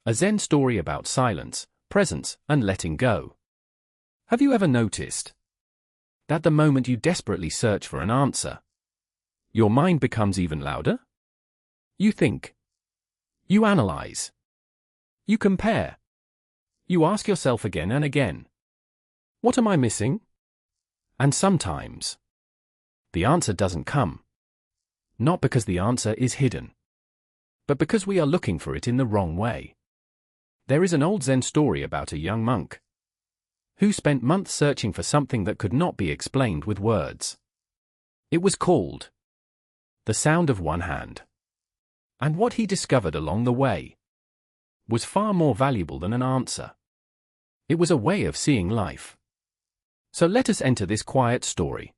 A Zen story about silence, presence, and letting go. Have you ever noticed that the moment you desperately search for an answer, your mind becomes even louder? You think. You analyze. You compare. You ask yourself again and again, what am I missing? And sometimes the answer doesn't come. Not because the answer is hidden, but because we are looking for it in the wrong way. There is an old Zen story about a young monk who spent months searching for something that could not be explained with words. It was called the sound of one hand. And what he discovered along the way was far more valuable than an answer. It was a way of seeing life. So let us enter this quiet story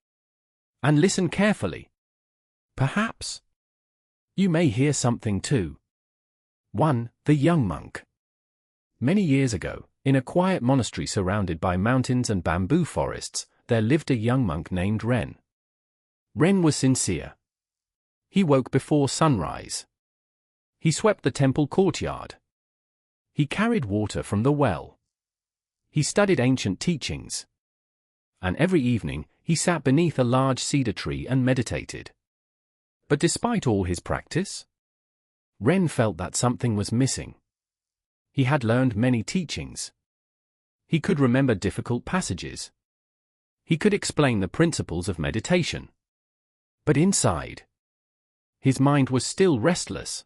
and listen carefully. Perhaps you may hear something too. 1. The young monk. Many years ago, in a quiet monastery surrounded by mountains and bamboo forests, there lived a young monk named Ren. Ren was sincere. He woke before sunrise. He swept the temple courtyard. He carried water from the well. He studied ancient teachings. And every evening, he sat beneath a large cedar tree and meditated. But despite all his practice, Ren felt that something was missing. He had learned many teachings. He could remember difficult passages. He could explain the principles of meditation. But inside, his mind was still restless.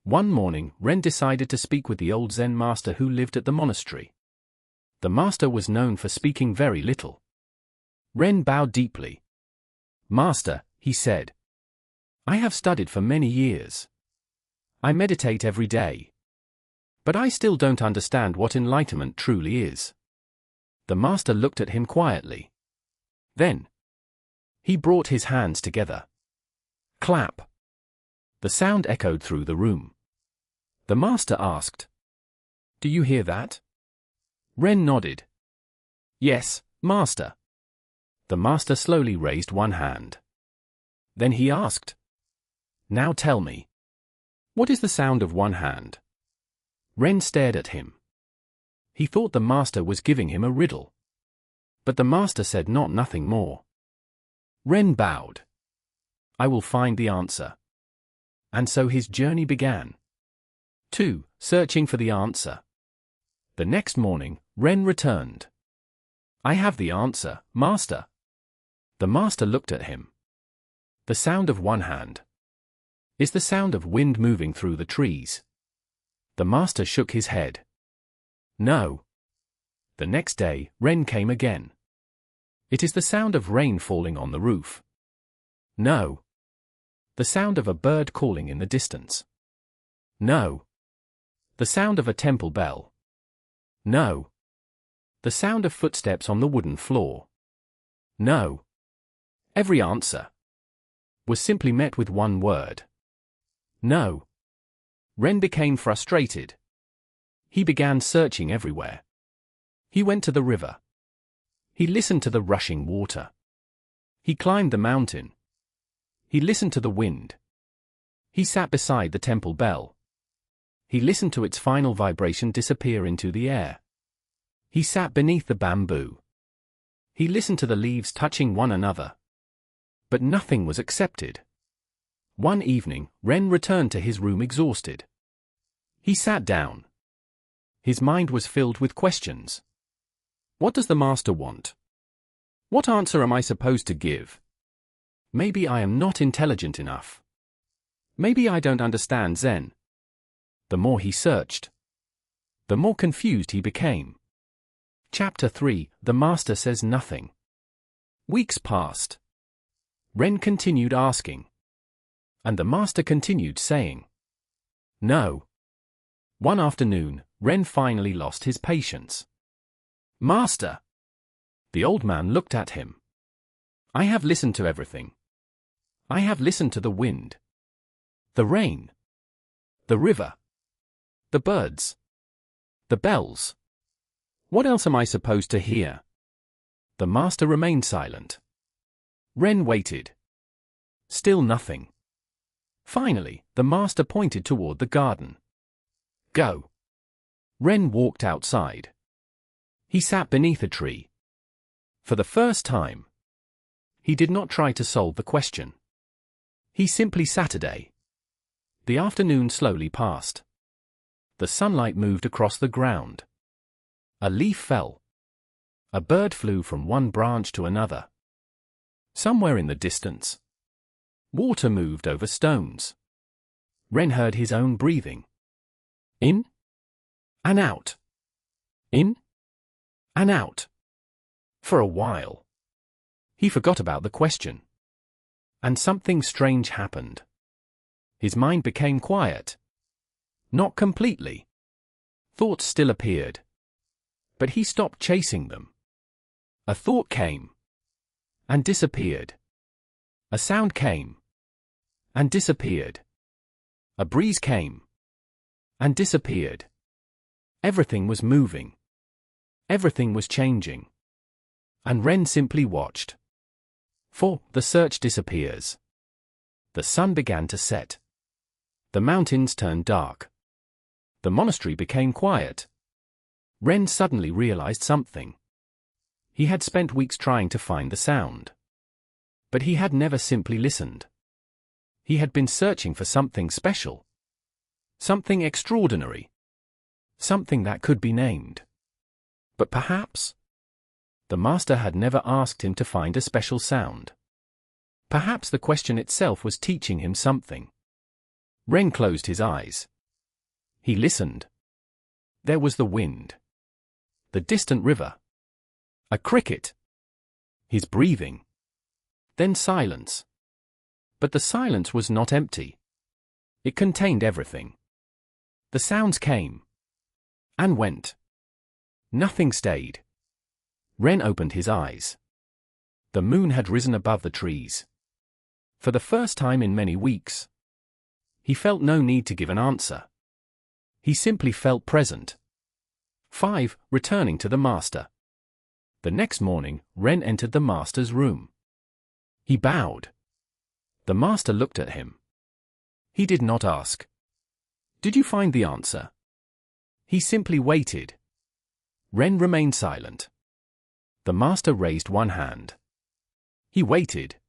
One morning, Ren decided to speak with the old Zen master who lived at the monastery. The master was known for speaking very little. Ren bowed deeply. "Master," he said, "I have studied for many years. I meditate every day. But I still don't understand what enlightenment truly is." The master looked at him quietly. Then he brought his hands together. Clap. The sound echoed through the room. The master asked, "Do you hear that?" Ren nodded. "Yes, master." The master slowly raised one hand. Then he asked, "Now tell me, what is the sound of one hand?" Ren stared at him. He thought the master was giving him a riddle. But the master said nothing more. Ren bowed. "I will find the answer." And so his journey began. 2. Searching for the answer. The next morning, Ren returned. "I have the answer, master." The master looked at him. The sound of one hand is the sound of wind moving through the trees. The master shook his head. "No." The next day, Ren came again. "It is the sound of rain falling on the roof." "No." The sound of a bird calling in the distance. "No." The sound of a temple bell. "No." The sound of footsteps on the wooden floor. "No." Every answer was simply met with one word. "No." Ren became frustrated. He began searching everywhere. He went to the river. He listened to the rushing water. He climbed the mountain. He listened to the wind. He sat beside the temple bell. He listened to its final vibration disappear into the air. He sat beneath the bamboo. He listened to the leaves touching one another. But nothing was accepted. One evening, Ren returned to his room exhausted. He sat down. His mind was filled with questions. What does the master want? What answer am I supposed to give? Maybe I am not intelligent enough. Maybe I don't understand Zen. The more he searched, the more confused he became. Chapter 3. The master says nothing. Weeks passed. Ren continued asking. And the master continued saying, "No." One afternoon, Ren finally lost his patience. "Master." The old man looked at him. "I have listened to everything. I have listened to the wind, the rain, the river, the birds, the bells. What else am I supposed to hear?" The master remained silent. Ren waited. Still nothing. Finally, the master pointed toward the garden. "Go." Ren walked outside. He sat beneath a tree. For the first time, he did not try to solve the question. He simply sat a day. The afternoon slowly passed. The sunlight moved across the ground. A leaf fell. A bird flew from one branch to another. Somewhere in the distance, water moved over stones. Ren heard his own breathing. In and out. In and out. For a while, he forgot about the question. And something strange happened. His mind became quiet. Not completely. Thoughts still appeared. But he stopped chasing them. A thought came and disappeared. A sound came and disappeared. A breeze came and disappeared. Everything was moving. Everything was changing. And Ren simply watched. For the search disappears. The sun began to set. The mountains turned dark. The monastery became quiet. Ren suddenly realized something. He had spent weeks trying to find the sound. But he had never simply listened. He had been searching for something special. Something extraordinary. Something that could be named. But perhaps the master had never asked him to find a special sound. Perhaps the question itself was teaching him something. Ren closed his eyes. He listened. There was the wind. The distant river. A cricket. His breathing. Then silence. But the silence was not empty. It contained everything. The sounds came and went. Nothing stayed. Ren opened his eyes. The moon had risen above the trees. For the first time in many weeks, he felt no need to give an answer. He simply felt present. 5. Returning to the master. The next morning, Ren entered the master's room. He bowed. The master looked at him. He did not ask, "Did you find the answer?" He simply waited. Ren remained silent. The master raised one hand. He waited.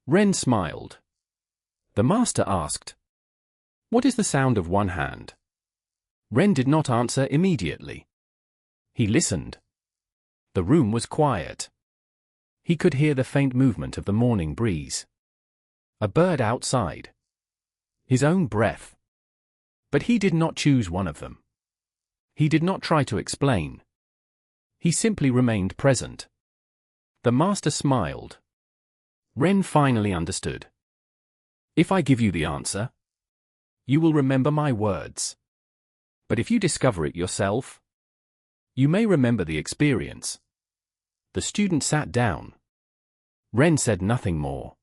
Ren smiled. The master asked, "What is the sound of one hand?" Ren did not answer immediately. He listened. The room was quiet. He could hear the faint movement of the morning breeze. A bird outside. His own breath. But he did not choose one of them. He did not try to explain. He simply remained present. The master smiled. Ren finally understood. If I give you the answer, you will remember my words. But if you discover it yourself, you may remember the experience. The student sat down. Ren said nothing more.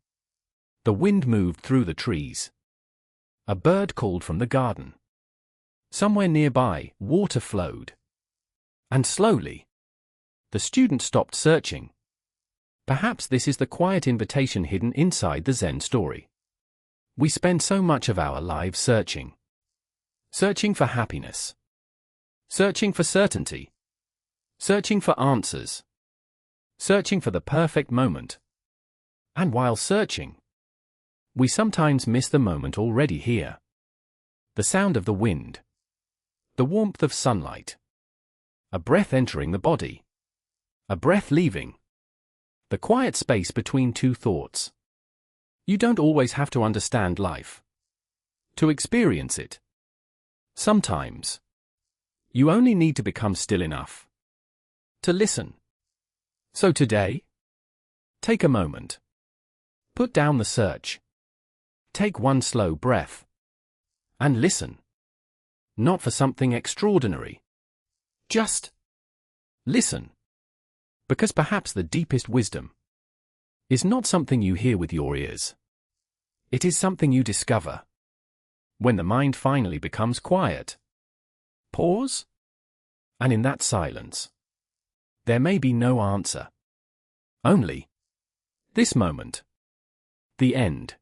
The wind moved through the trees. A bird called from the garden. Somewhere nearby, water flowed. And slowly, the student stopped searching. Perhaps this is the quiet invitation hidden inside the Zen story. We spend so much of our lives searching. Searching for happiness. Searching for certainty. Searching for answers. Searching for the perfect moment. And while searching, we sometimes miss the moment already here. The sound of the wind. The warmth of sunlight. A breath entering the body. A breath leaving. The quiet space between two thoughts. You don't always have to understand life to experience it. Sometimes, you only need to become still enough to listen. So today, take a moment. Put down the search. Take one slow breath. And listen. Not for something extraordinary. Just listen. Because perhaps the deepest wisdom is not something you hear with your ears. It is something you discover when the mind finally becomes quiet. Pause. And in that silence, there may be no answer. Only this moment. The end.